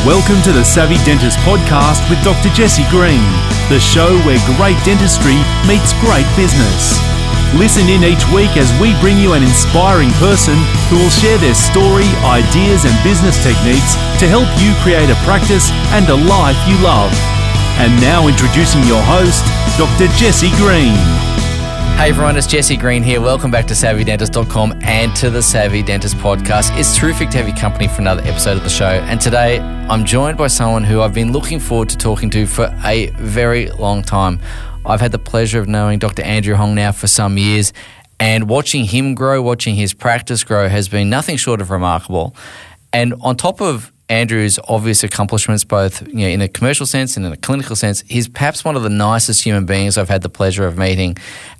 Welcome to the Savvy Dentist podcast with Dr. Jesse Green, the show where great dentistry meets great business. Listen in each week as we bring you an inspiring person who will share their story, ideas and business techniques to help you create a practice and a life you love. And now introducing your host, Dr. Jesse Green. Hey everyone, it's Jesse Green here. Welcome back to SavvyDentist.com and to the Savvy Dentist podcast. It's terrific to have your company for another episode of the show. And today I'm joined by someone who I've been looking forward to talking to for a very long time. I've had the pleasure of knowing Dr. Andrew Hongh now for some years, and watching him grow, watching his practice grow has been nothing short of remarkable. And on top of Andrew's obvious accomplishments, both in a commercial sense and in a clinical sense, he's perhaps one of the nicest human beings I've had the pleasure of meeting.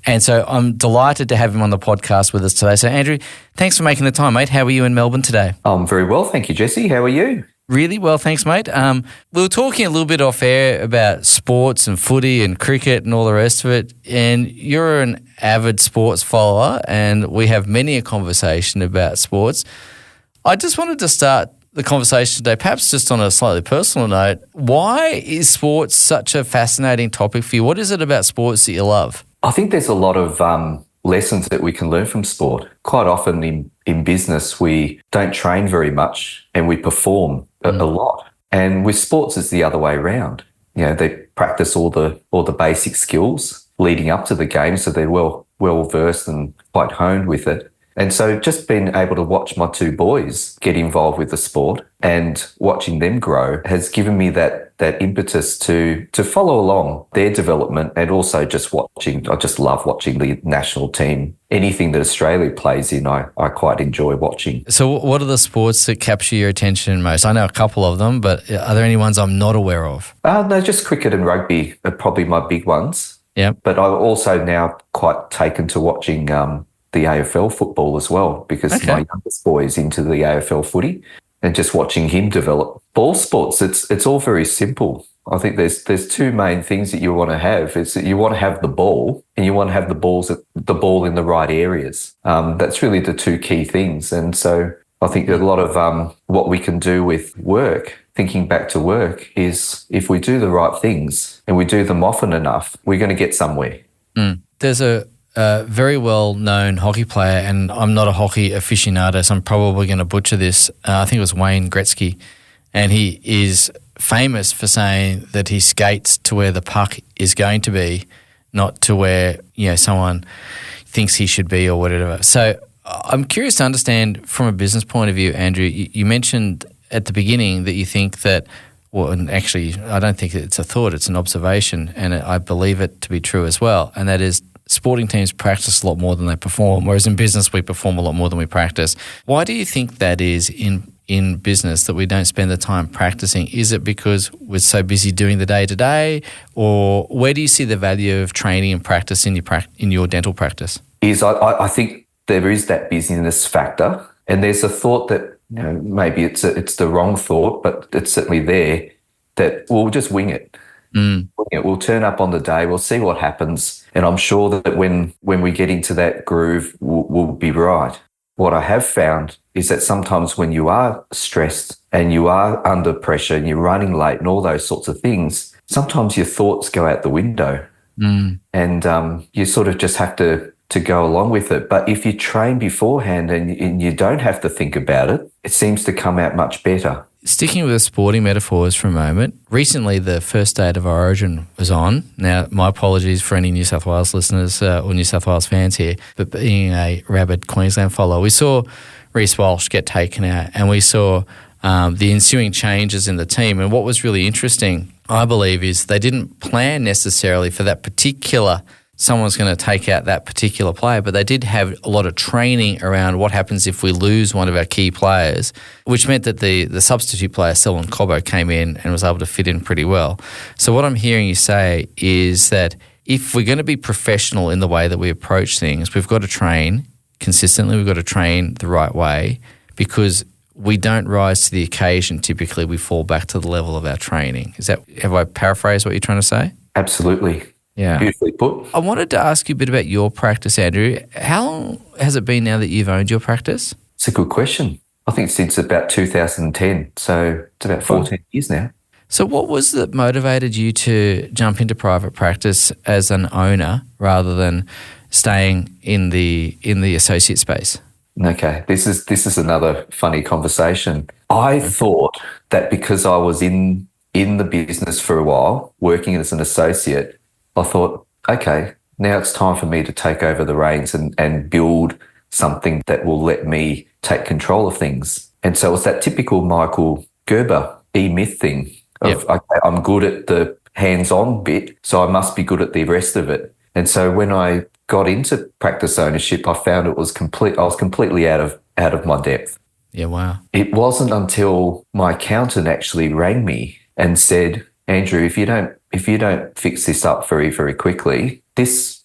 And so I'm delighted to have him on the podcast with us today. So Andrew, thanks for making the time, mate. How are you in Melbourne today? I'm very well, thank you, Jesse. How are you? Really well, thanks, mate. We were talking a little bit off air about sports and footy and cricket and all the rest of it, and you're an avid sports follower, and we have many a conversation about sports. I just wanted to start the conversation today, perhaps just on a slightly personal note. Why is sports such a fascinating topic for you? What is it about sports that you love? I think there's a lot of lessons that we can learn from sport. Quite often in business, we don't train very much and we perform a lot. And with sports, it's the other way around. They practice all the basic skills leading up to the game, so they're well versed and quite honed with it. And so just being able to watch my two boys get involved with the sport and watching them grow has given me that impetus to follow along their development, and also just watching. I just love watching the national team. Anything that Australia plays in, I quite enjoy watching. So what are the sports that capture your attention most? I know a couple of them, but are there any ones I'm not aware of? No, just cricket and rugby are probably my big ones. Yeah. But I'm also now quite taken to watching the AFL football as well, because my youngest boy is into the AFL footy, and just watching him develop. Ball sports, it's all very simple. I think there's two main things that you want to have. It's that you want to have the ball, and you want to have the ball in the right areas. That's really the two key things. And so I think that a lot of what we can do with work, thinking back to work, is if we do the right things and we do them often enough, we're going to get somewhere. There's a very well-known hockey player, and I'm not a hockey aficionado, so I'm probably going to butcher this. I think it was Wayne Gretzky, and he is famous for saying that he skates to where the puck is going to be, not to where someone thinks he should be or whatever. So I'm curious to understand from a business point of view, Andrew, you mentioned at the beginning that you think that, well, and actually I don't think it's a thought, it's an observation, and I believe it to be true as well, and that is sporting teams practice a lot more than they perform, whereas in business we perform a lot more than we practice. Why do you think that is in business, that we don't spend the time practicing? Is it because we're so busy doing the day-to-day, or where do you see the value of training and practice in your dental practice? I think there is that busyness factor, and there's a thought that maybe it's the wrong thought, but it's certainly there, that we'll just wing it. We'll turn up on the day, we'll see what happens, and I'm sure that when we get into that groove, we'll be right. What I have found is that sometimes when you are stressed and you are under pressure and you're running late and all those sorts of things, sometimes your thoughts go out the window, and you sort of just have to go along with it. But if you train beforehand and you don't have to think about it, it seems to come out much better. Sticking with the sporting metaphors for a moment, recently the first State of Origin was on. Now, my apologies for any New South Wales listeners or New South Wales fans here, but being a rabid Queensland follower, we saw Reece Walsh get taken out, and we saw the ensuing changes in the team. And what was really interesting, I believe, is they didn't plan necessarily for that particular someone's going to take out that particular player, but they did have a lot of training around what happens if we lose one of our key players, which meant that the substitute player, Selwyn Cobbo, came in and was able to fit in pretty well. So what I'm hearing you say is that if we're going to be professional in the way that we approach things, we've got to train consistently, we've got to train the right way, because we don't rise to the occasion. Typically, we fall back to the level of our training. Have I paraphrased what you're trying to say? Absolutely. Yeah. Beautifully put. I wanted to ask you a bit about your practice, Andrew. How long has it been now that you've owned your practice? It's a good question. I think since about 2010. So it's about 14 years now. So what was that motivated you to jump into private practice as an owner rather than staying in the associate space? Okay, this is another funny conversation. I thought that because I was in the business for a while, working as an associate, I thought, okay, now it's time for me to take over the reins and build something that will let me take control of things. And so it's that typical Michael Gerber E-Myth thing of, okay, I'm good at the hands-on bit, so I must be good at the rest of it. And so when I got into practice ownership, I found I was completely out of my depth. Yeah, wow. It wasn't until my accountant actually rang me and said, Andrew, if you don't fix this up very, very quickly, this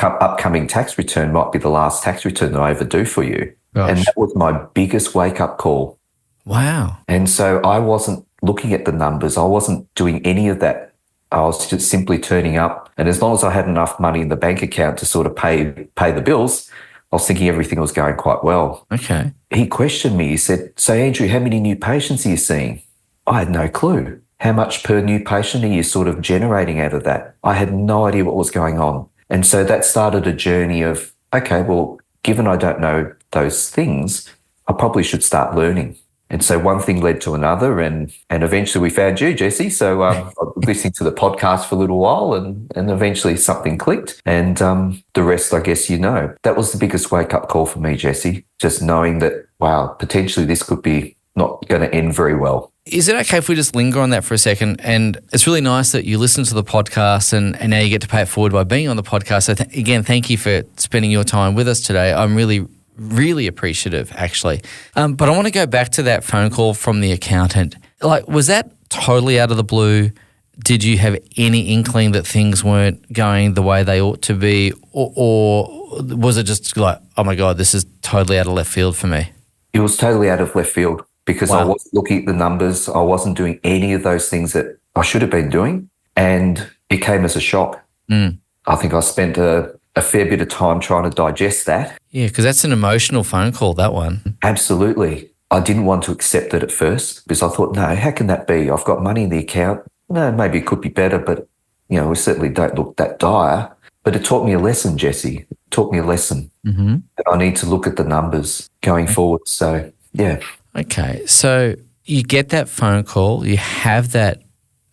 upcoming tax return might be the last tax return that I ever do for you. Gosh. And that was my biggest wake-up call. Wow. And so I wasn't looking at the numbers. I wasn't doing any of that. I was just simply turning up. And as long as I had enough money in the bank account to sort of pay the bills, I was thinking everything was going quite well. Okay. He questioned me. He said, so Andrew, how many new patients are you seeing? I had no clue. How much per new patient are you sort of generating out of that? I had no idea what was going on. And so that started a journey of, okay, well, given I don't know those things, I probably should start learning. And so one thing led to another, and eventually we found you, Jesse. So I was listening to the podcast for a little while, and eventually something clicked. And the rest, I guess you know. That was the biggest wake-up call for me, Jesse, just knowing that, wow, potentially this could be not going to end very well. Is it okay if we just linger on that for a second? And it's really nice that you listen to the podcast and now you get to pay it forward by being on the podcast. So again, thank you for spending your time with us today. I'm really appreciative, actually. But I want to go back to that phone call from the accountant. Like, was that totally out of the blue? Did you have any inkling that things weren't going the way they ought to be? Or was it just like, oh my God, this is totally out of left field for me? It was totally out of left field because I wasn't looking at the numbers. I wasn't doing any of those things that I should have been doing. And it came as a shock. I think I spent a fair bit of time trying to digest that. Yeah, because that's an emotional phone call, that one. Absolutely. I didn't want to accept it at first because I thought, no, how can that be? I've got money in the account. No, maybe it could be better, but, you know, we certainly don't look that dire. But it taught me a lesson, Jesse. It taught me a lesson. Mm-hmm. That I need to look at the numbers going forward. So, yeah. Okay, so you get that phone call, you have that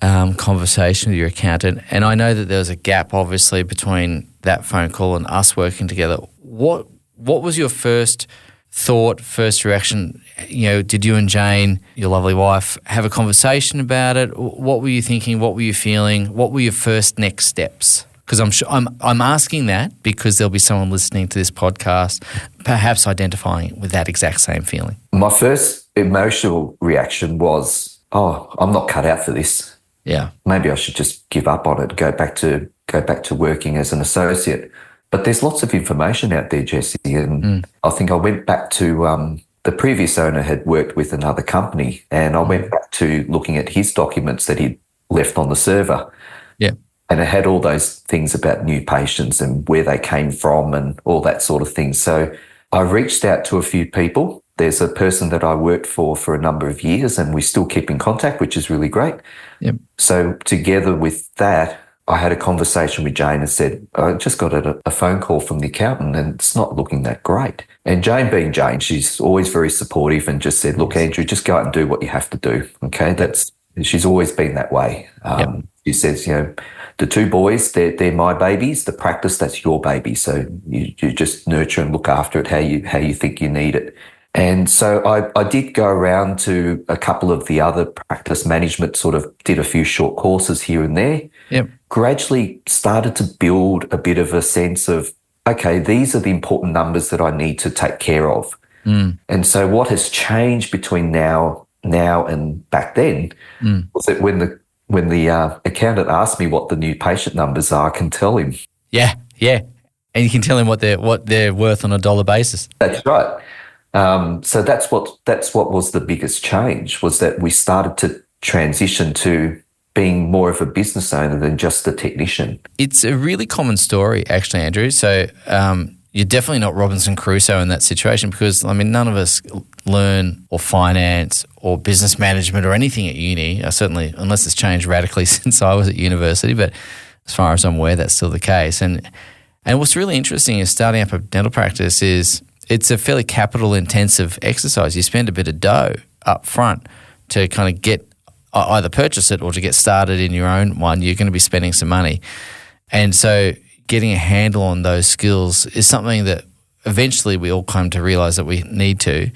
conversation with your accountant, and I know that there was a gap, obviously, between that phone call and us working together. What was your first thought, first reaction? You know, did you and Jane, your lovely wife, have a conversation about it? What were you thinking? What were you feeling? What were your first next steps? Because I'm asking that because there'll be someone listening to this podcast, perhaps identifying with that exact same feeling. My first emotional reaction was, oh, I'm not cut out for this. Yeah. Maybe I should just give up on it, go back to working as an associate. But there's lots of information out there, Jesse, and I think I went back to the previous owner had worked with another company, and I went back to looking at his documents that he'd left on the server. Yeah. And it had all those things about new patients and where they came from and all that sort of thing. So I reached out to a few people. There's a person that I worked for a number of years, and we still keep in contact, which is really great. Yep. So together with that, I had a conversation with Jane and said, I just got a phone call from the accountant and it's not looking that great. And Jane being Jane, she's always very supportive and just said, look, Andrew, just go out and do what you have to do. Okay. She's always been that way. She says, you know, the two boys, they're my babies. The practice, that's your baby. So you just nurture and look after it how you think you need it. And so I did go around to a couple of the other practice management, sort of did a few short courses here and there. Yep. Gradually started to build a bit of a sense of, okay, these are the important numbers that I need to take care of. And so what has changed between now and back then was that when the accountant asked me what the new patient numbers are, I can tell him. Yeah. And you can tell him what they're worth on a dollar basis. That's right. So that's what was the biggest change, was that we started to transition to being more of a business owner than just a technician. It's a really common story, actually, Andrew. So you're definitely not Robinson Crusoe in that situation because, I mean, none of us learn or finance or business management or anything at uni, certainly, unless it's changed radically since I was at university. But as far as I'm aware, that's still the case. And what's really interesting is starting up a dental practice is it's a fairly capital-intensive exercise. You spend a bit of dough up front to kind of get either purchase it or to get started in your own one. You're going to be spending some money. And so getting a handle on those skills is something that eventually we all come to realize that we need to.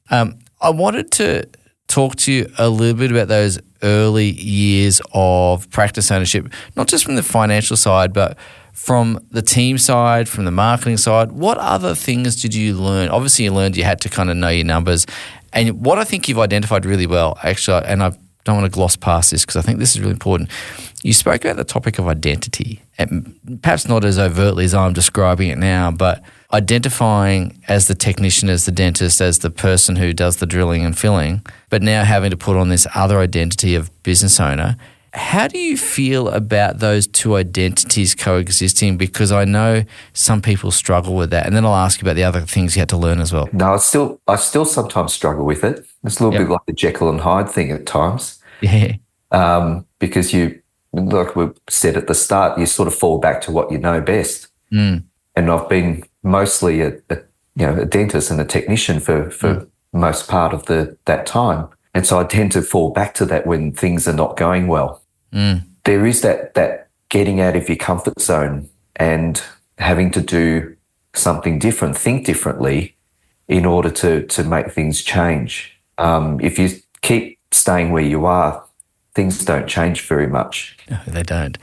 I wanted to talk to you a little bit about those early years of practice ownership, not just from the financial side, but from the team side, from the marketing side. What other things did you learn? Obviously, you learned you had to kind of know your numbers. And what I think you've identified really well, actually, and I don't want to gloss past this because I think this is really important. You spoke about the topic of identity, and perhaps not as overtly as I'm describing it now, but identifying as the technician, as the dentist, as the person who does the drilling and filling, but now having to put on this other identity of business owner. How do you feel about those two identities coexisting? Because I know some people struggle with that. And then I'll ask you about the other things you had to learn as well. No, I still sometimes struggle with it. It's a little bit like the Jekyll and Hyde thing at times. Yeah. Because you, like we said at the start, you sort of fall back to what you know best. And I've been mostly a dentist and a technician for most part of that time. And so I tend to fall back to that when things are not going well. There is that getting out of your comfort zone and having to do something different, think differently in order to make things change. If you keep staying where you are, things don't change very much. No, they don't.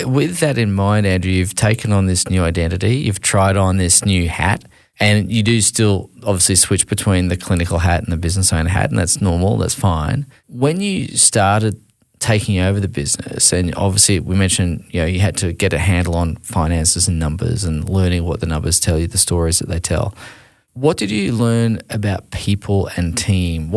With that in mind, Andrew, you've taken on this new identity, you've tried on this new hat, and you do still obviously switch between the clinical hat and the business owner hat, and that's normal, that's fine. When you started taking over the business, and obviously we mentioned, you had to get a handle on finances and numbers and learning what the numbers tell you, the stories that they tell. What did you learn about people and team?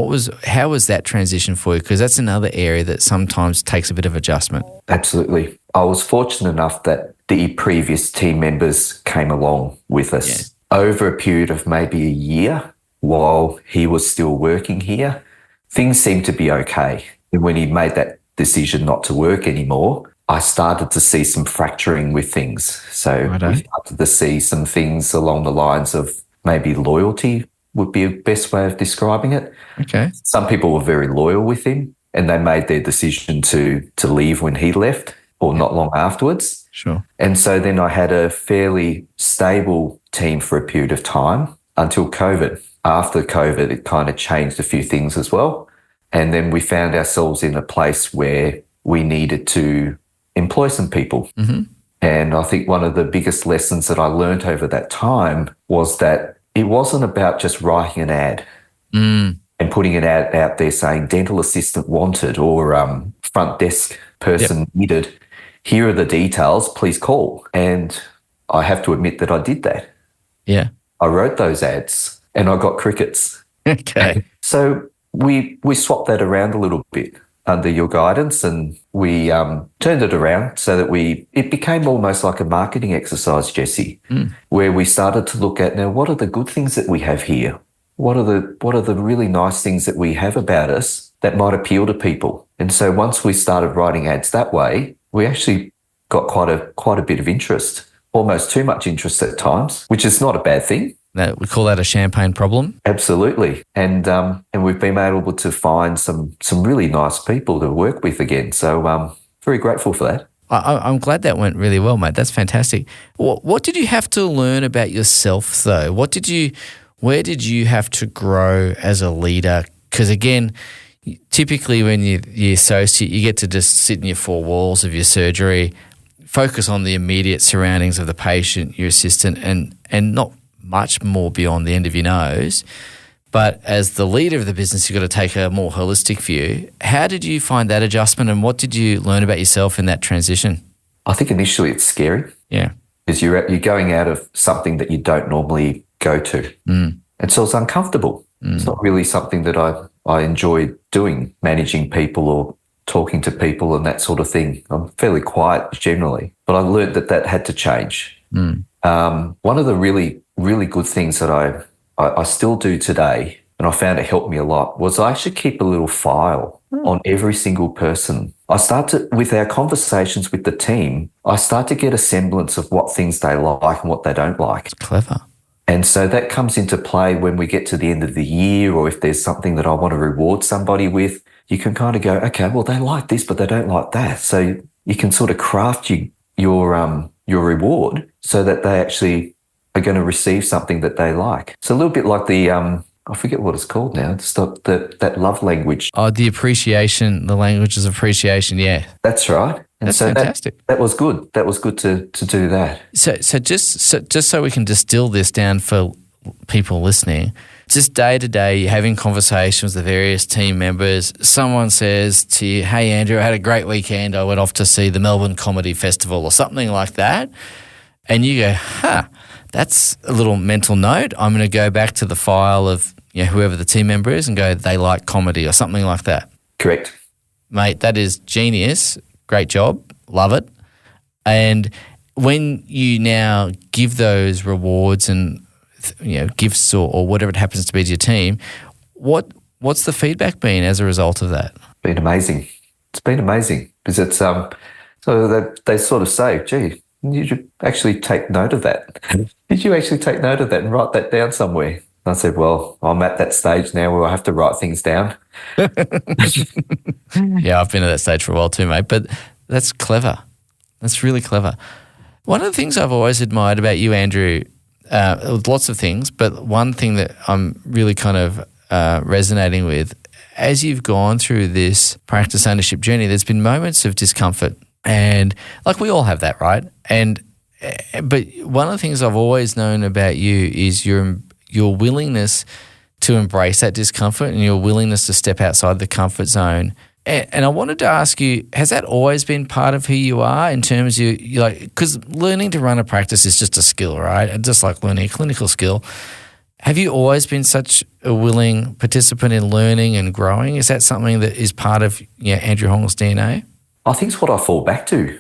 How was that transition for you? Because that's another area that sometimes takes a bit of adjustment. Absolutely. I was fortunate enough that the previous team members came along with us. Yeah. Over a period of maybe a year while he was still working here, things seemed to be okay. And when he made that decision not to work anymore, I started to see some fracturing with things. So we started to see some things along the lines of maybe loyalty would be a best way of describing it. Okay. Some people were very loyal with him and they made their decision to leave when he left or not long afterwards. Sure. And so then I had a fairly stable team for a period of time until COVID. After COVID, it kind of changed a few things as well. And then we found ourselves in a place where we needed to employ some people. Mm-hmm. And I think one of the biggest lessons that I learned over that time was that it wasn't about just writing an ad and putting an ad out there saying dental assistant wanted or front desk person needed. Here are the details, please call. And I have to admit that I did that. Yeah. I wrote those ads and I got crickets. Okay. So we swapped that around a little bit under your guidance and we turned it around so that it became almost like a marketing exercise, Jesse, where we started to look at, now, what are the good things that we have here? What are the really nice things that we have about us that might appeal to people? And so once we started writing ads that way, we actually got quite a bit of interest, almost too much interest at times, which is not a bad thing. We call that a champagne problem. Absolutely. And we've been able to find some really nice people to work with again. So very grateful for that. I'm glad that went really well, mate. That's fantastic. What did you have to learn about yourself, though? Where did you have to grow as a leader? Because, again, typically when you're associate, you get to just sit in your four walls of your surgery, focus on the immediate surroundings of the patient, your assistant, and not much more beyond the end of your nose. But as the leader of the business, you've got to take a more holistic view. How did you find that adjustment and what did you learn about yourself in that transition? I think initially it's scary. Yeah. Because you're going out of something that you don't normally go to. And so it's uncomfortable. It's not really something that I enjoy doing, managing people or talking to people and that sort of thing. I'm fairly quiet generally, but I learned that had to change. One of the really really good things that I still do today, and I found it helped me a lot, was I actually keep a little file on every single person. With our conversations with the team, I start to get a semblance of what things they like and what they don't like. Clever. And so that comes into play when we get to the end of the year, or if there's something that I want to reward somebody with, you can kind of go, okay, well, they like this, but they don't like that. So you can sort of craft your reward so that they actually are going to receive something that they like. It's a little bit like I forget what it's called now. It's that love language. Oh, the appreciation, the language of appreciation. Yeah. That's right. And That's so fantastic. That was good. That was good to do that. So just so we can distill this down for people listening, just day to day, you're having conversations with the various team members. Someone says to you, hey, Andrew, I had a great weekend. I went off to see the Melbourne Comedy Festival or something like that. And you go, that's a little mental note. I'm going to go back to the file of whoever the team member is and go, they like comedy or something like that. Correct. Mate, that is genius. Great job. Love it. And when you now give those rewards and gifts or whatever it happens to be to your team, what's the feedback been as a result of that? Been amazing. It's been amazing because it's so they sort of say, gee, you should actually take note of that. Did you actually take note of that and write that down somewhere? I said, well, I'm at that stage now where I have to write things down. Yeah, I've been at that stage for a while too, mate, but that's clever. That's really clever. One of the things I've always admired about you, Andrew, lots of things, but one thing that I'm really kind of resonating with, as you've gone through this practice ownership journey, there's been moments of discomfort, and like we all have that, right? But one of the things I've always known about you is your willingness to embrace that discomfort and your willingness to step outside the comfort zone. And I wanted to ask you, has that always been part of who you are in terms of because learning to run a practice is just a skill, right? And just like learning a clinical skill. Have you always been such a willing participant in learning and growing? Is that something that is part of Andrew Hongh's DNA? I think it's what I fall back to.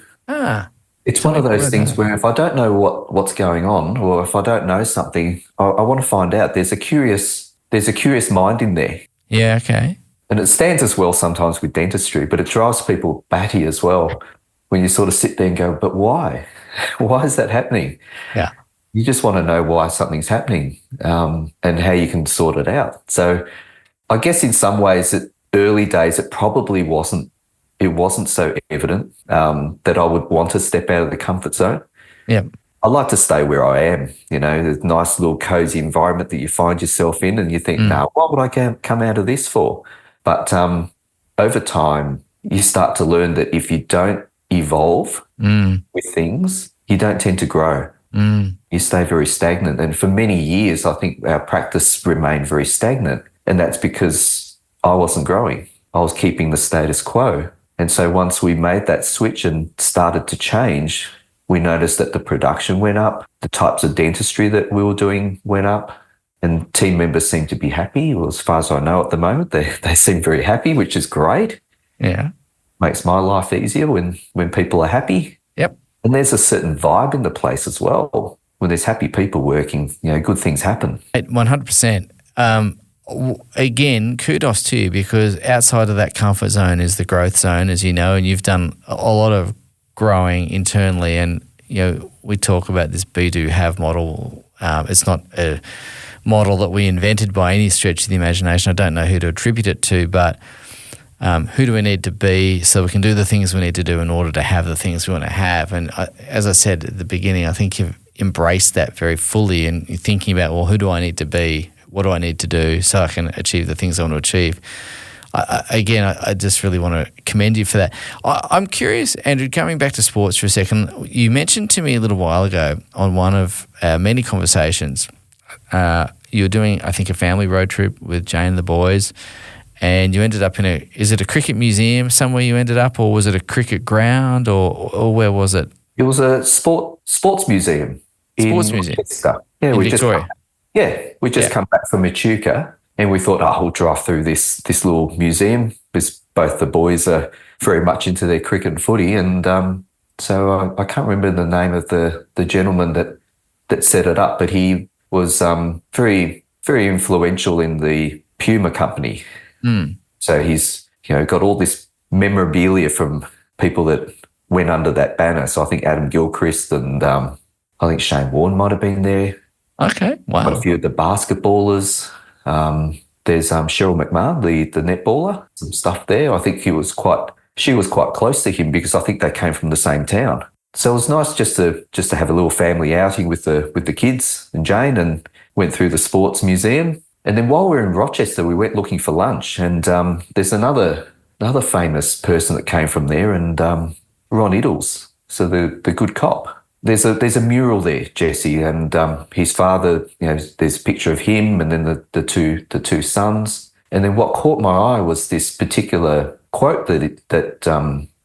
It's one of those things where if I don't know what's going on, or if I don't know something, I want to find out. There's a curious mind in there. Yeah, okay. And it stands as well sometimes with dentistry, but it drives people batty as well when you sort of sit there and go, but why? Why is that happening? Yeah. You just want to know why something's happening and how you can sort it out. So I guess in some ways, early days, it probably wasn't so evident that I would want to step out of the comfort zone. Yeah. I like to stay where I am, there's a nice little cozy environment that you find yourself in and you think, no, what would I come out of this for? But over time, you start to learn that if you don't evolve with things, you don't tend to grow. You stay very stagnant. And for many years, I think our practice remained very stagnant. And that's because I wasn't growing. I was keeping the status quo. And so once we made that switch and started to change, we noticed that the production went up, the types of dentistry that we were doing went up, and team members seem to be happy. Well, as far as I know at the moment, they seem very happy, which is great. Yeah. Makes my life easier when people are happy. Yep. And there's a certain vibe in the place as well. When there's happy people working, good things happen. 100%. Again, kudos to you, because outside of that comfort zone is the growth zone, as you know, and you've done a lot of growing internally. And, we talk about this be, do, have model. It's not a model that we invented by any stretch of the imagination. I don't know who to attribute it to, but who do we need to be so we can do the things we need to do in order to have the things we want to have? And as I said at the beginning, I think you've embraced that very fully, and you're thinking about, well, who do I need to be? What do I need to do so I can achieve the things I want to achieve? I just really want to commend you for that. I'm curious, Andrew, coming back to sports for a second, you mentioned to me a little while ago on one of our many conversations, you were doing, I think, a family road trip with Jane and the boys, and you ended up is it a cricket museum somewhere you ended up, or was it a cricket ground, or where was it? It was a sports museum. Sports museum? Manchester. Yeah, in Victoria? We just come back from Echuca, and we thought, we'll drive through this little museum, because both the boys are very much into their cricket and footy. And so I can't remember the name of the gentleman that set it up, but he was very, very influential in the Puma company. So he's, got all this memorabilia from people that went under that banner. So I think Adam Gilchrist and I think Shane Warne might have been there. Okay, wow. Quite a few of the basketballers. There's Cheryl McMahon, the netballer, some stuff there. I think she was quite close to him because I think they came from the same town. So it was nice just to have a little family outing with the kids and Jane, and went through the sports museum. And then while we were in Rochester, we went looking for lunch, and there's another famous person that came from there, and Ron Iddles, so the good cop. There's a mural there, Jesse, and his father. There's a picture of him, and then the two sons. And then what caught my eye was this particular quote that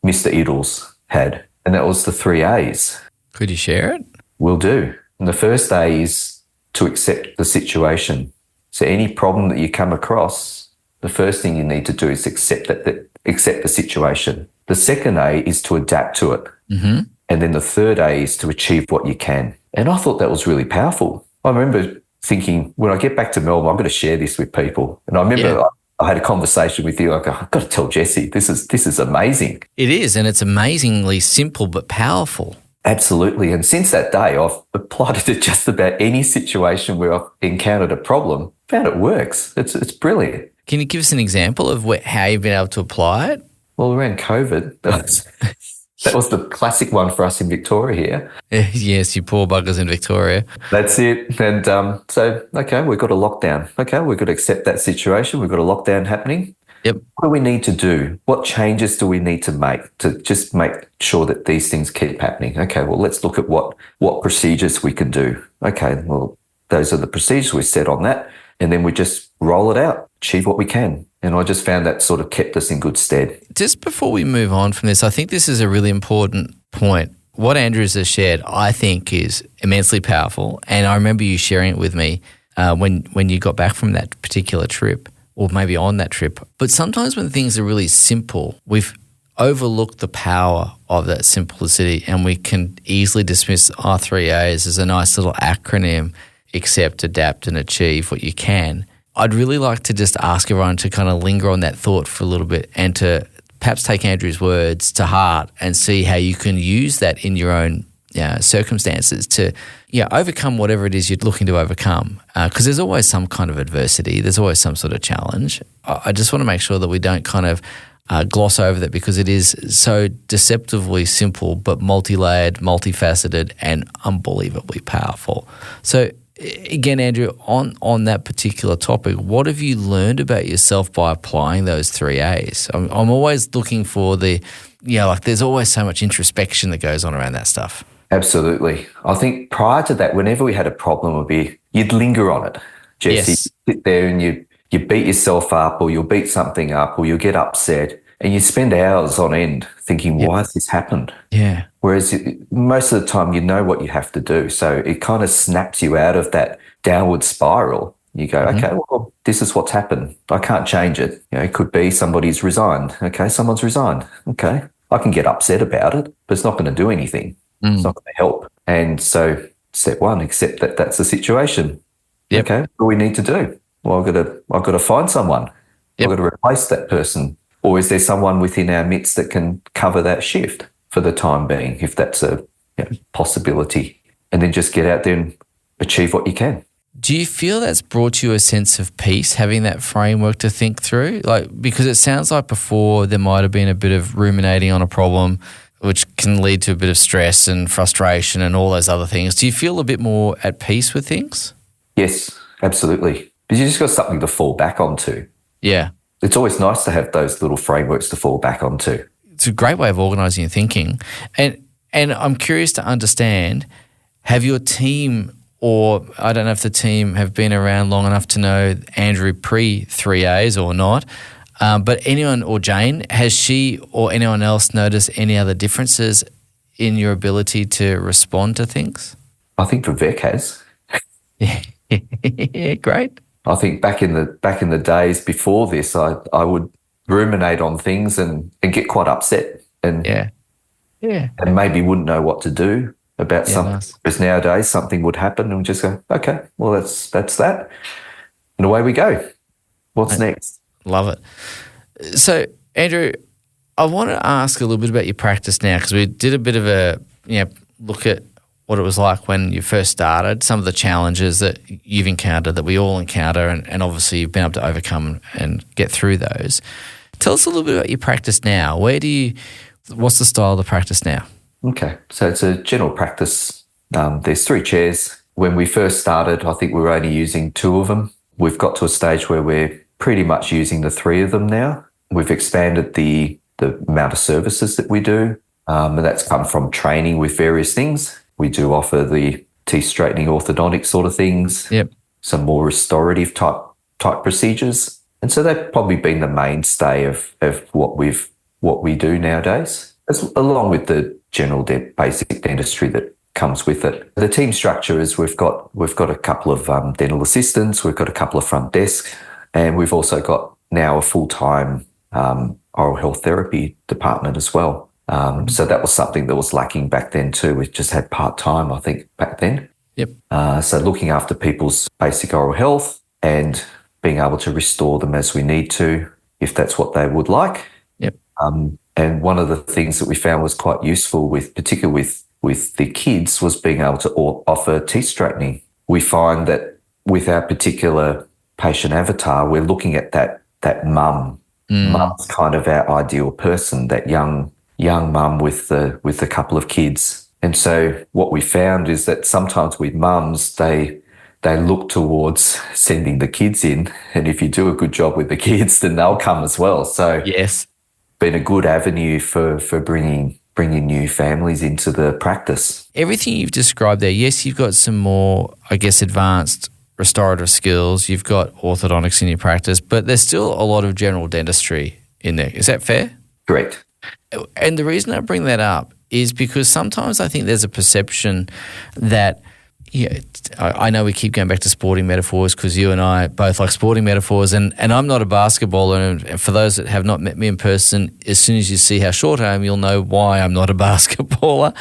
Mr. Iddles had, and that was the 3 A's. Could you share it? Will do. And the first A is to accept the situation. So any problem that you come across, the first thing you need to do is accept the situation. The second A is to adapt to it. Mm-hmm. And then the third A is to achieve what you can. And I thought that was really powerful. I remember thinking, when I get back to Melbourne, I'm going to share this with people. And I remember I had a conversation with you, like, I've got to tell Jesse, this is amazing. It is, and it's amazingly simple but powerful. Absolutely. And since that day, I've applied it to just about any situation where I've encountered a problem, found it works. It's brilliant. Can you give us an example of how you've been able to apply it? Well, around COVID, that was the classic one for us in Victoria here. Yes, you poor buggers in Victoria. That's it. And so, okay, we've got a lockdown. Okay, we've got to accept that situation. We've got a lockdown happening. Yep. What do we need to do? What changes do we need to make to just make sure that these things keep happening? Okay, well, let's look at what procedures we can do. Okay, well, those are the procedures we set on that. And then we just roll it out, achieve what we can. And I just found that sort of kept us in good stead. Just before we move on from this, I think this is a really important point. What Andrews has shared, I think, is immensely powerful. And I remember you sharing it with me when you got back from that particular trip, or maybe on that trip. But sometimes when things are really simple, we've overlooked the power of that simplicity, and we can easily dismiss R3As as a nice little acronym: accept, adapt, and achieve what you can. I'd really like to just ask everyone to kind of linger on that thought for a little bit, and to perhaps take Andrew's words to heart and see how you can use that in your own circumstances to overcome whatever it is you're looking to overcome. Because there's always some kind of adversity. There's always some sort of challenge. I just want to make sure that we don't kind of gloss over that, because it is so deceptively simple but multi-layered, multifaceted, and unbelievably powerful. So again, Andrew, on that particular topic, what have you learned about yourself by applying those 3 A's? I'm always looking for there's always so much introspection that goes on around that stuff. Absolutely. I think prior to that, whenever we had a problem, you'd linger on it, Jesse. Yes. You sit there and you beat yourself up, or you'll beat something up, or you'll get upset, and you spend hours on end thinking, why has this happened? Yeah. Whereas most of the time you know what you have to do. So it kind of snaps you out of that downward spiral. You go, okay, well, this is what's happened. I can't change it. It could be somebody's resigned. Okay, someone's resigned. Okay, I can get upset about it, but it's not going to do anything. It's not going to help. And so step one, accept that that's the situation. Yep. Okay, what do we need to do? Well, I've got to find someone. Yep. I've got to replace that person. Or is there someone within our midst that can cover that shift for the time being, if that's a possibility? And then just get out there and achieve what you can. Do you feel that's brought you a sense of peace, having that framework to think through? Because it sounds like before there might have been a bit of ruminating on a problem, which can lead to a bit of stress and frustration and all those other things. Do you feel a bit more at peace with things? Yes, absolutely. Because you just got something to fall back onto. Yeah. It's always nice to have those little frameworks to fall back onto. It's a great way of organising your thinking. And I'm curious to understand, have your team, or I don't know if the team have been around long enough to know Andrew pre-3 A's or not, but anyone, or Jane, has she or anyone else noticed any other differences in your ability to respond to things? I think Vivek has. Yeah, great. I think back in the days before this, I would ruminate on things and get quite upset and yeah, and maybe wouldn't know what to do about something. Nice. Because nowadays something would happen and we just go, okay, well, that's that. And away we go. What's next? Love it. So, Andrew, I want to ask a little bit about your practice now, because we did a bit of a look at what it was like when you first started, some of the challenges that you've encountered, that we all encounter, and obviously you've been able to overcome and get through those. Tell us a little bit about your practice now. What's the style of the practice now? Okay, so it's a general practice. There's 3 chairs. When we first started, I think we were only using 2 of them. We've got to a stage where we're pretty much using the 3 of them now. We've expanded the amount of services that we do, and that's come from training with various things. We do offer the teeth straightening, orthodontic sort of things, some more restorative type procedures. And so they've probably been the mainstay of what we do nowadays, along with the general basic dentistry that comes with it. The team structure is we've got a couple of dental assistants, we've got a couple of front desk, and we've also got now a full-time oral health therapy department as well. So that was something that was lacking back then too. We just had part-time, I think, back then. So looking after people's basic oral health and being able to restore them as we need to, if that's what they would like. And one of the things that we found was quite useful, particularly with the kids, was being able to offer teeth straightening. We find that with our particular patient avatar, we're looking at that mum. Mum's kind of our ideal person, that young mum with a couple of kids. And so what we found is that sometimes with mums, they look towards sending the kids in, and if you do a good job with the kids, then they'll come as well. So yes, been a good avenue for bringing new families into the practice. Everything you've described there, yes, you've got some more, I guess, advanced restorative skills. You've got orthodontics in your practice, but there's still a lot of general dentistry in there. Is that fair? Correct. And the reason I bring that up is because sometimes I think there's a perception that, I know we keep going back to sporting metaphors because you and I both like sporting metaphors, and I'm not a basketballer, and for those that have not met me in person, as soon as you see how short I am, you'll know why I'm not a basketballer.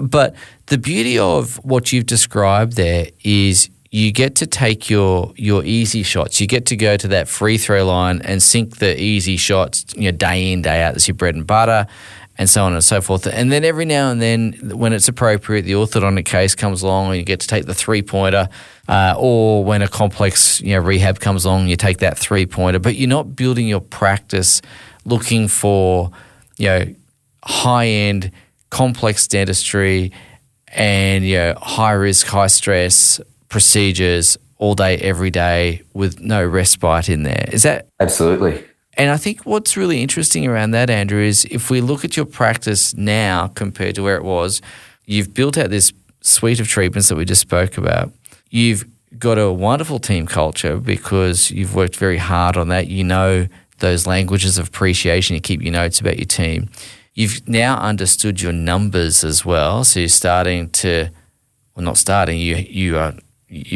But the beauty of what you've described there is you get to take your easy shots. You get to go to that free throw line and sink the easy shots, day in, day out. That's your bread and butter, and so on and so forth. And then every now and then, when it's appropriate, the orthodontic case comes along and you get to take the 3-pointer, or when a complex rehab comes along, you take that 3-pointer. But you're not building your practice looking for high-end, complex dentistry and high risk, high stress procedures all day, every day with no respite in there. Is that? Absolutely. And I think what's really interesting around that, Andrew, is if we look at your practice now compared to where it was, you've built out this suite of treatments that we just spoke about. You've got a wonderful team culture because you've worked very hard on that. You know those languages of appreciation. You keep your notes about your team. You've now understood your numbers as well. So you're starting to, well, not starting, you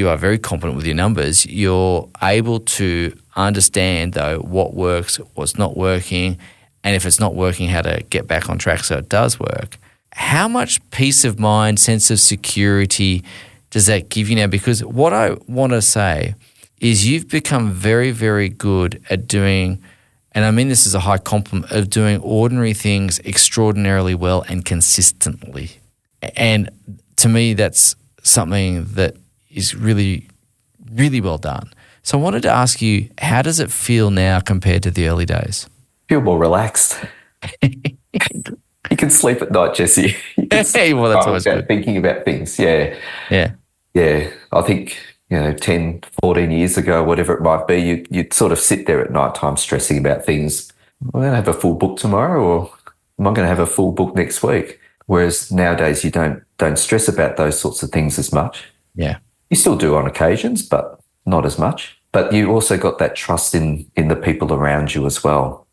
are very competent with your numbers. You're able to understand, though, what works, what's not working, and if it's not working, how to get back on track so it does work. How much peace of mind, sense of security does that give you now? Because what I want to say is you've become very, very good at doing, and I mean this is a high compliment, of doing ordinary things extraordinarily well and consistently. And to me, that's something that is really, really well done. So I wanted to ask you, how does it feel now compared to the early days? Feel more relaxed. You can sleep at night, Jesse. Hey, well, that's always good. Thinking about things, yeah. I think, 10, 14 years ago, whatever it might be, you'd sort of sit there at night time stressing about things. Am I going to have a full book tomorrow, or am I going to have a full book next week? Whereas nowadays you don't stress about those sorts of things as much. Yeah. You still do on occasions, but not as much. But you also got that trust in the people around you as well.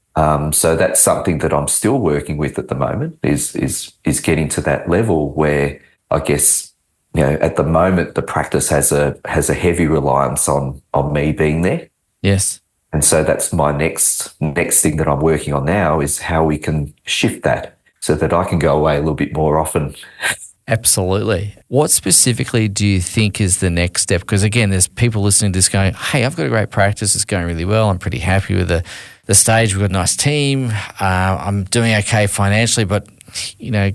So that's something that I'm still working with at the moment, is getting to that level where I guess, at the moment the practice has a heavy reliance on me being there. Yes. And so that's my next thing that I'm working on now, is how we can shift that so that I can go away a little bit more often. Absolutely. What specifically do you think is the next step? Because again, there's people listening to this going, hey, I've got a great practice. It's going really well. I'm pretty happy with the stage. We've got a nice team. I'm doing okay financially, but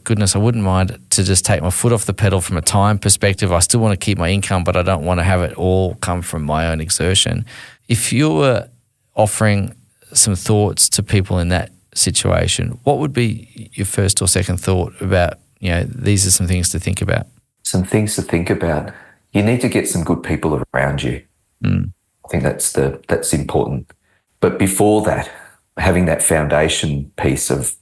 goodness, I wouldn't mind to just take my foot off the pedal from a time perspective. I still want to keep my income, but I don't want to have it all come from my own exertion. If you were offering some thoughts to people in that situation, what would be your first or second thought about, these are some things to think about? Some things to think about. You need to get some good people around you. I think that's important. But before that, having that foundation piece of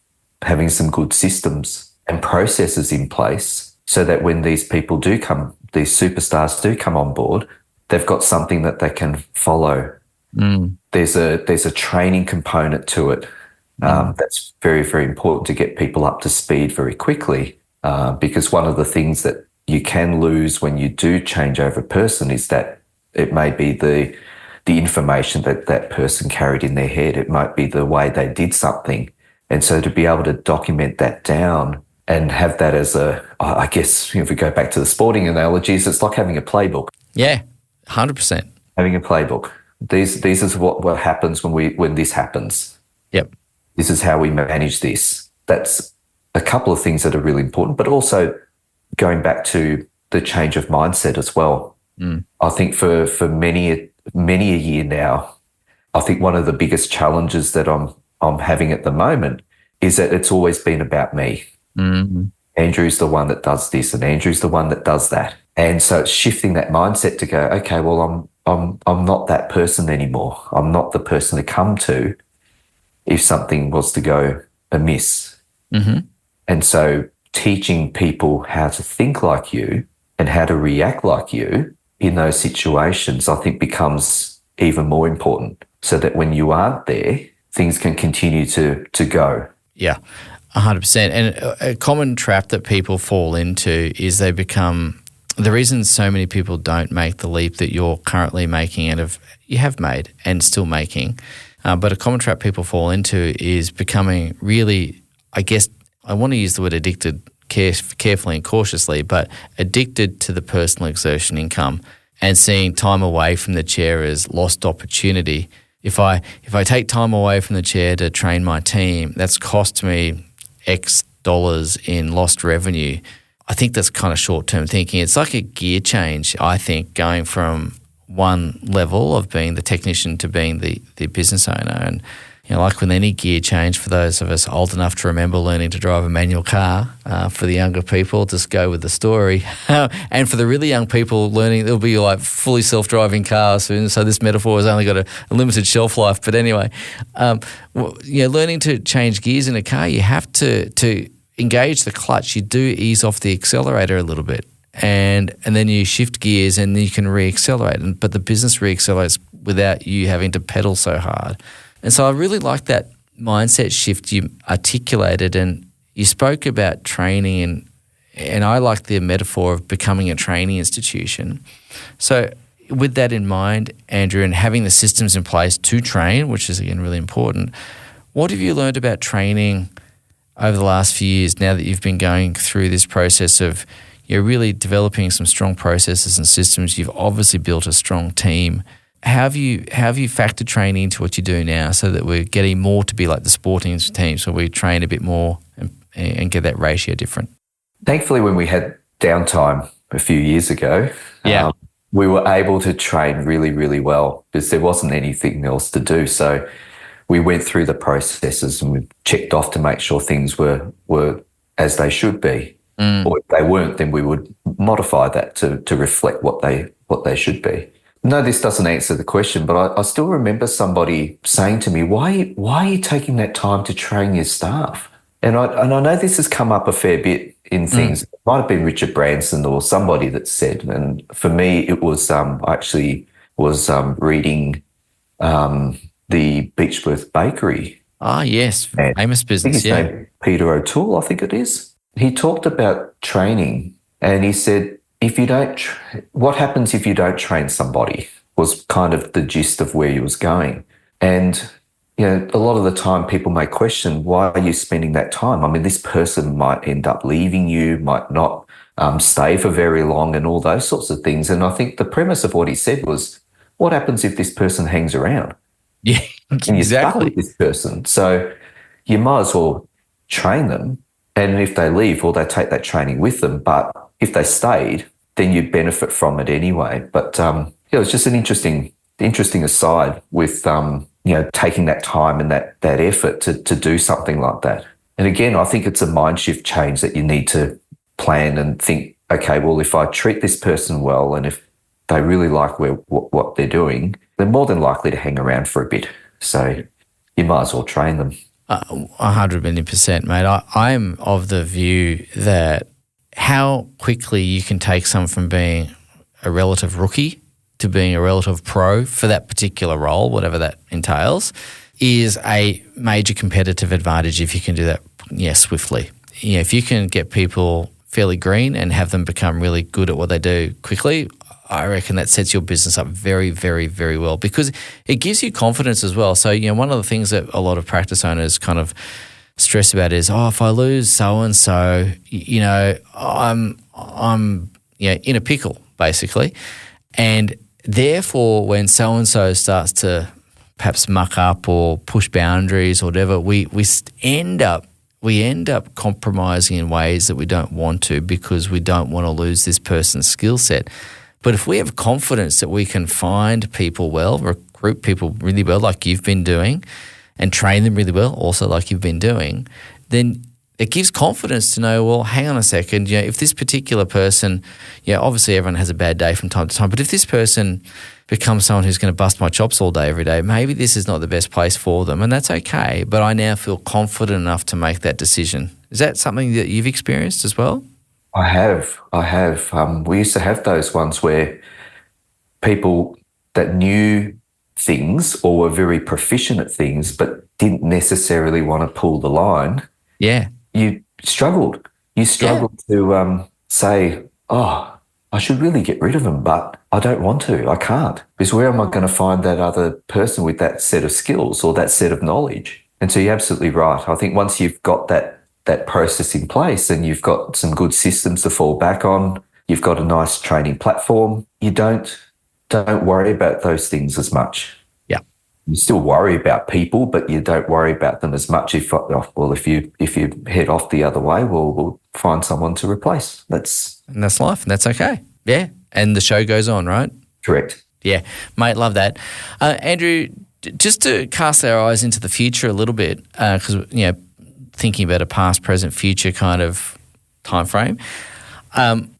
having some good systems and processes in place so that when these people do come, these superstars do come on board, they've got something that they can follow. There's a training component to it. That's very, very important to get people up to speed very quickly, because one of the things that you can lose when you do change over a person is that it may be the information that person carried in their head. It might be the way they did something. And so to be able to document that down and have that as I guess if we go back to the sporting analogies, it's like having a playbook. Yeah, 100%. Having a playbook. These is what happens when this happens. Yep. This is how we manage this. That's a couple of things that are really important, but also going back to the change of mindset as well. I think for many a year now, I think one of the biggest challenges that I'm having at the moment is that it's always been about me. Andrew's the one that does this and Andrew's the one that does that. And so it's shifting that mindset to go, okay, well, I'm not that person anymore. I'm not the person to come to if something was to go amiss. And so teaching people how to think like you and how to react like you in those situations, I think becomes even more important so that when you aren't there, things can continue to go. Yeah, 100%. And a common trap that people fall into is they become the reason so many people don't make the leap that you're currently making and you have made and still making. But a common trap people fall into is becoming really, I guess, I want to use the word addicted carefully and cautiously, but addicted to the personal exertion income and seeing time away from the chair as lost opportunity. If I take time away from the chair to train my team, that's cost me X dollars in lost revenue. I think that's kind of short-term thinking. It's like a gear change, I think, going from one level of being the technician to being the business owner. And like with any gear change, for those of us old enough to remember learning to drive a manual car, for the younger people, just go with the story. And for the really young people learning, it'll be like fully self-driving cars. So this metaphor has only got a limited shelf life. But anyway, learning to change gears in a car, you have to engage the clutch. You do ease off the accelerator a little bit. And then you shift gears and then you can re-accelerate. But the business re-accelerates without you having to pedal so hard. And so I really like that mindset shift you articulated, and you spoke about training, and I like the metaphor of becoming a training institution. So with that in mind, Andrew, and having the systems in place to train, which is, again, really important, what have you learned about training over the last few years now that you've been going through this process of you're really developing some strong processes and systems? You've obviously built a strong team. How have you factored training into what you do now so that we're getting more to be like the sporting teams where we train a bit more and get that ratio different? Thankfully, when we had downtime a few years ago, we were able to train really, really well because there wasn't anything else to do. So we went through the processes and we checked off to make sure things were as they should be. Or if they weren't, then we would modify that to reflect what they should be. No, this doesn't answer the question, but I still remember somebody saying to me, why are you taking that time to train your staff? And I know this has come up a fair bit in things. It might have been Richard Branson or somebody that said, and for me it was I actually was reading the Beechworth Bakery. Ah, yes, famous business, I think his name, Peter O'Toole, I think it is. He talked about training and he said, what happens if you don't train somebody was kind of the gist of where he was going. And, a lot of the time people may question, why are you spending that time? I mean, this person might end up leaving you, might not stay for very long and all those sorts of things. And I think the premise of what he said was, what happens if this person hangs around? Yeah, And you're stuck exactly. with this person. So you might as well train them. And if they leave, well, they take that training with them. But if they stayed, then you benefit from it anyway. But it was just an interesting aside with taking that time and that effort to do something like that. And again, I think it's a mind shift change that you need to plan and think, okay, well, if I treat this person well and if they really like what they're doing, they're more than likely to hang around for a bit. So you might as well train them. 100,000,000%, mate. I'm of the view that how quickly you can take someone from being a relative rookie to being a relative pro for that particular role, whatever that entails, is a major competitive advantage if you can do that swiftly. If you can get people fairly green and have them become really good at what they do quickly, I reckon that sets your business up very, very, very well because it gives you confidence as well. So, one of the things that a lot of practice owners kind of stress about is, if I lose so-and-so, I'm in a pickle, basically. And therefore, when so-and-so starts to perhaps muck up or push boundaries or whatever, we end up compromising in ways that we don't want to because we don't want to lose this person's skill set. But if we have confidence that we can find people well, recruit people really well like you've been doing, and train them really well also like you've been doing, then it gives confidence to know, well, hang on a second, if this particular person, obviously everyone has a bad day from time to time, but if this person becomes someone who's going to bust my chops all day, every day, maybe this is not the best place for them, and that's okay. But I now feel confident enough to make that decision. Is that something that you've experienced as well? I have. We used to have those ones where people that knew things or were very proficient at things but didn't necessarily want to pull the line. Yeah. You struggled. To say, I should really get rid of them, but I don't want to. I can't. Because where am I going to find that other person with that set of skills or that set of knowledge? And so you're absolutely right. I think once you've got that process in place and you've got some good systems to fall back on, you've got a nice training platform, you don't worry about those things as much. Yeah. You still worry about people, but you don't worry about them as much. If you head off the other way, we'll find someone to replace. That's life, and that's okay. Yeah. And the show goes on, right? Correct. Yeah. Mate, love that. Andrew, just to cast our eyes into the future a little bit, because, thinking about a past, present, future kind of time frame.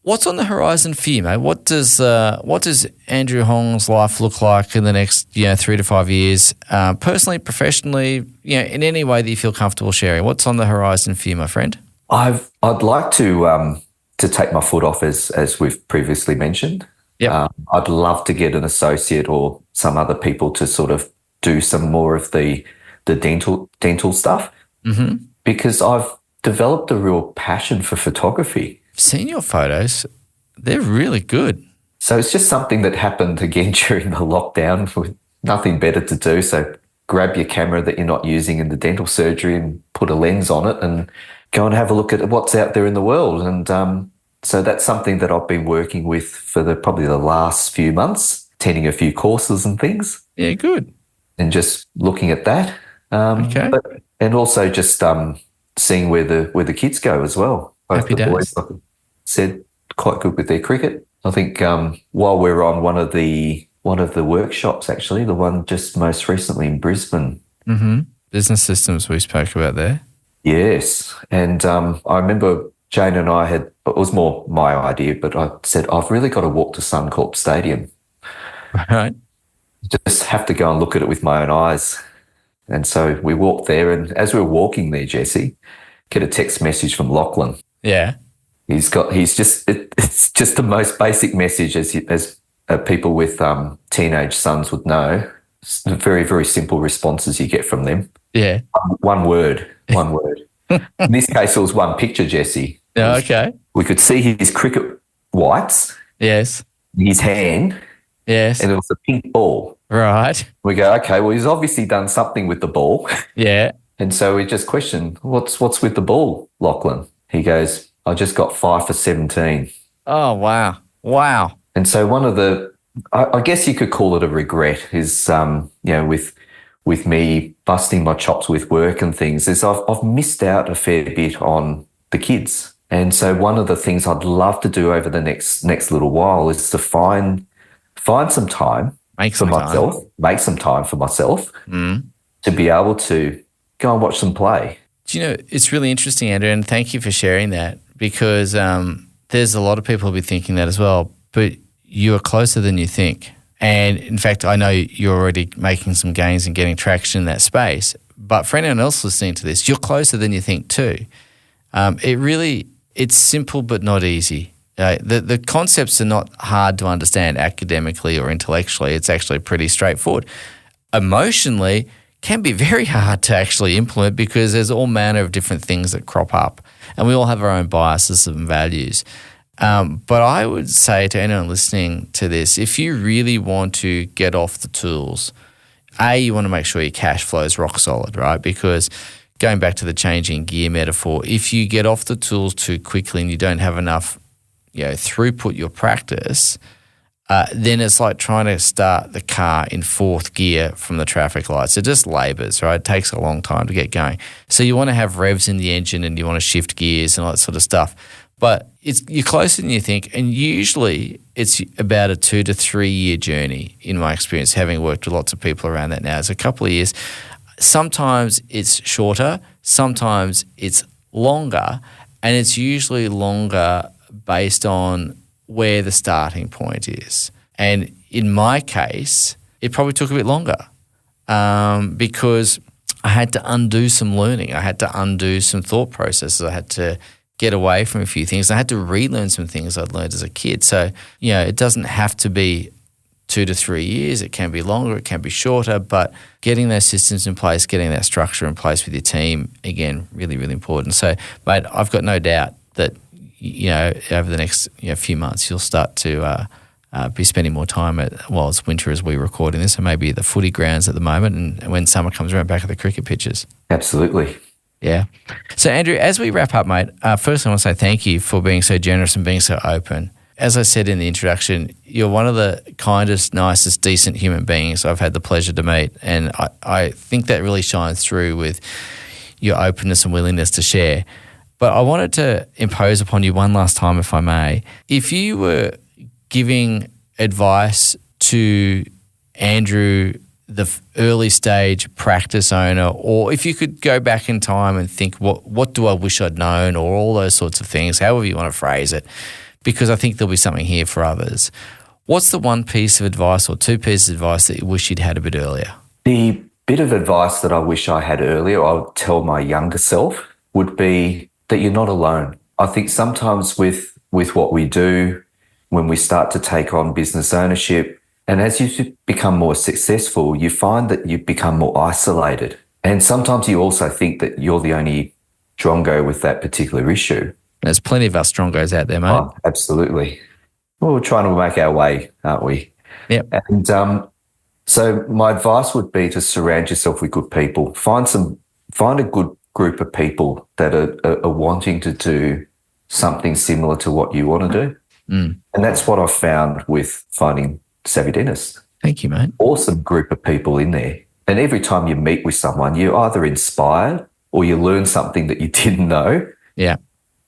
What's on the horizon for you, mate? What does Andrew Hongh's life look like in the next 3 to 5 years, personally, professionally, in any way that you feel comfortable sharing? What's on the horizon for you, my friend? I'd like to take my foot off, as we've previously mentioned. Yeah. I'd love to get an associate or some other people to sort of do some more of the dental stuff. Mm-hmm. Because I've developed a real passion for photography. I've seen your photos. They're really good. So it's just something that happened again during the lockdown with nothing better to do. So grab your camera that you're not using in the dental surgery and put a lens on it and go and have a look at what's out there in the world. And so that's something that I've been working with for probably the last few months, attending a few courses and things. Yeah, good. And just looking at that. Okay. And also just seeing where the kids go as well. Both Happy the boys, days. like I said, quite good with their cricket. I think while we're on one of the workshops, actually, the one just most recently in Brisbane. Mm-hmm. Business systems we spoke about there. Yes. And I remember Jane and I it was more my idea, but I said, I've really got to walk to Suncorp Stadium. Right. Just have to go and look at it with my own eyes. And so we walked there, and as we were walking there, Jesse, get a text message from Lachlan. Yeah. It's just the most basic message as people with teenage sons would know. It's very, very simple responses you get from them. Yeah. One word. In this case, it was one picture, Jesse. Yeah, okay. We could see his cricket whites. Yes. His hand. Yes. And it was a pink ball. Right. We go, okay, well, he's obviously done something with the ball. Yeah. And so we just questioned, what's with the ball, Lachlan? He goes, I just got 5 for 17. Oh, wow. Wow. And so one of the, I guess you could call it a regret is, with me busting my chops with work and things, is I've missed out a fair bit on the kids. And so one of the things I'd love to do over the next little while is to find some time make some time for myself to be able to go and watch them play. Do you know, it's really interesting, Andrew, and thank you for sharing that, because there's a lot of people who'll be thinking that as well, but you are closer than you think. And in fact, I know you're already making some gains and getting traction in that space, but for anyone else listening to this, you're closer than you think too. It's simple but not easy. The concepts are not hard to understand academically or intellectually. It's actually pretty straightforward. Emotionally, can be very hard to actually implement because there's all manner of different things that crop up, and we all have our own biases and values. But I would say to anyone listening to this, if you really want to get off the tools, you want to make sure your cash flow is rock solid, right? Because going back to the changing gear metaphor, if you get off the tools too quickly and you don't have enough, throughput your practice, then it's like trying to start the car in fourth gear from the traffic lights. It just labours, right? It takes a long time to get going. So you want to have revs in the engine and you want to shift gears and all that sort of stuff. But you're closer than you think, and usually it's about a 2 to 3 year journey in my experience, having worked with lots of people around that now. It's a couple of years. Sometimes it's shorter, sometimes it's longer, and it's usually longer based on where the starting point is. And in my case, it probably took a bit longer because I had to undo some learning. I had to undo some thought processes. I had to get away from a few things. I had to relearn some things I'd learned as a kid. So, it doesn't have to be 2 to 3 years. It can be longer, it can be shorter, but getting those systems in place, getting that structure in place with your team, again, really, really important. So, mate, I've got no doubt that, over the next few months, you'll start to be spending more time it's winter as we record in this, so maybe at the footy grounds at the moment, and when summer comes around, back at the cricket pitches. Absolutely. Yeah. So, Andrew, as we wrap up, mate, first I want to say thank you for being so generous and being so open. As I said in the introduction, you're one of the kindest, nicest, decent human beings I've had the pleasure to meet, and I think that really shines through with your openness and willingness to share. But I wanted to impose upon you one last time, if I may. If you were giving advice to Andrew, the early stage practice owner, or if you could go back in time and think, what do I wish I'd known, or all those sorts of things, however you want to phrase it, because I think there'll be something here for others. What's the one piece of advice or two pieces of advice that you wish you'd had a bit earlier? The bit of advice that I wish I had earlier, I would tell my younger self, would be that you're not alone. I think sometimes with what we do, when we start to take on business ownership, and as you become more successful, you find that you become more isolated. And sometimes you also think that you're the only drongo with that particular issue. There's plenty of us strongos out there, mate. Oh, absolutely. Well, we're trying to make our way, aren't we? Yep. And so my advice would be to surround yourself with good people. Find a good group of people that are wanting to do something similar to what you want to do. And that's what I've found with finding Savvy Dentist. Thank you, mate. Awesome group of people in there. And every time you meet with someone, you're either inspired or you learn something that you didn't know. Yeah.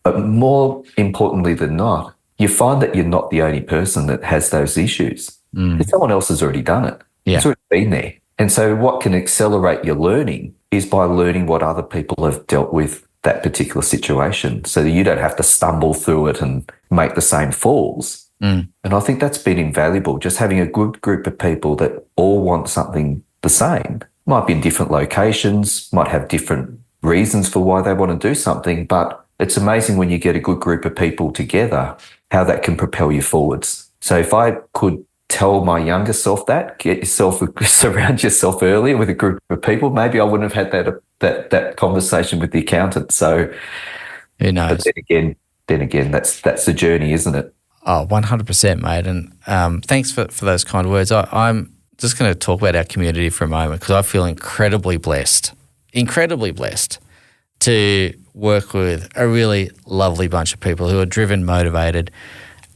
But more importantly than not, you find that you're not the only person that has those issues. Someone else has already done it. Yeah. It's already been there. And so what can accelerate your learning is by learning what other people have dealt with that particular situation so that you don't have to stumble through it and make the same falls. And I think that's been invaluable, just having a good group of people that all want something the same. Might be in different locations, might have different reasons for why they want to do something, but it's amazing when you get a good group of people together, how that can propel you forwards. So if I could tell my younger self that, surround yourself earlier with a group of people, maybe I wouldn't have had that conversation with the accountant. So who knows? But then again, that's the journey, isn't it? Oh, 100%, mate. And thanks for those kind words. I'm just going to talk about our community for a moment because I feel incredibly blessed to work with a really lovely bunch of people who are driven, motivated,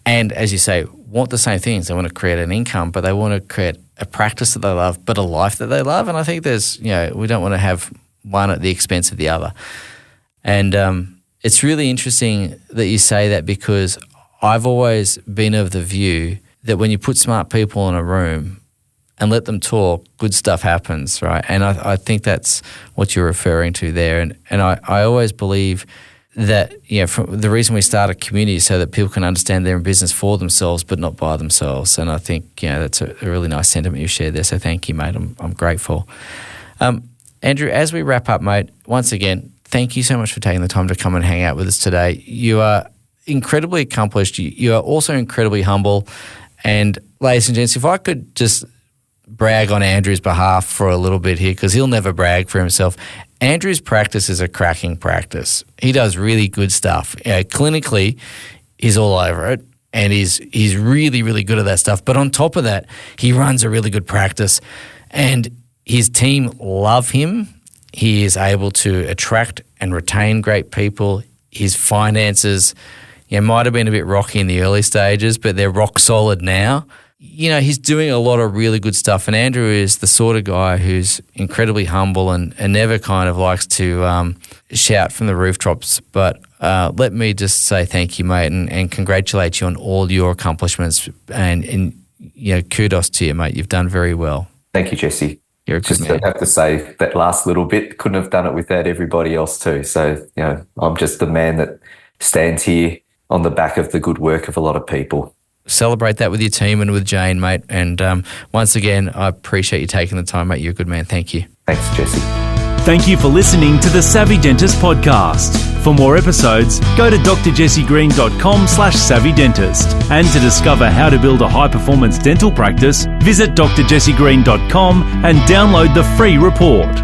and, as you say, want the same things. They want to create an income, but they want to create a practice that they love, but a life that they love. And I think we don't want to have one at the expense of the other. And it's really interesting that you say that, because I've always been of the view that when you put smart people in a room and let them talk, good stuff happens, right? And I think that's what you're referring to there. And I always believe that, the reason we start a community is so that people can understand they're in business for themselves but not by themselves. And I think, that's a really nice sentiment you shared there. So thank you, mate. I'm grateful. Andrew, as we wrap up, mate, once again, thank you so much for taking the time to come and hang out with us today. You are incredibly accomplished. You are also incredibly humble. And ladies and gents, if I could just brag on Andrew's behalf for a little bit here, because he'll never brag for himself. Andrew's practice is a cracking practice. He does really good stuff. Clinically, he's all over it, and he's really, really good at that stuff. But on top of that, he runs a really good practice, and his team love him. He is able to attract and retain great people. His finances, might have been a bit rocky in the early stages, but they're rock solid now. He's doing a lot of really good stuff, and Andrew is the sort of guy who's incredibly humble and never kind of likes to shout from the rooftops. But let me just say thank you, mate, and congratulate you on all your accomplishments, and kudos to you, mate. You've done very well. Thank you, Jesse. You're a good man. I have to say that last little bit, couldn't have done it without everybody else too. So, I'm just the man that stands here on the back of the good work of a lot of people. Celebrate that with your team and with Jane, mate. And once again, I appreciate you taking the time, mate. You're a good man. Thank you. Thanks, Jesse. Thank you for listening to the Savvy Dentist podcast. For more episodes, go to drjessegreen.com/savvydentist. And to discover how to build a high-performance dental practice, visit drjessegreen.com and download the free report.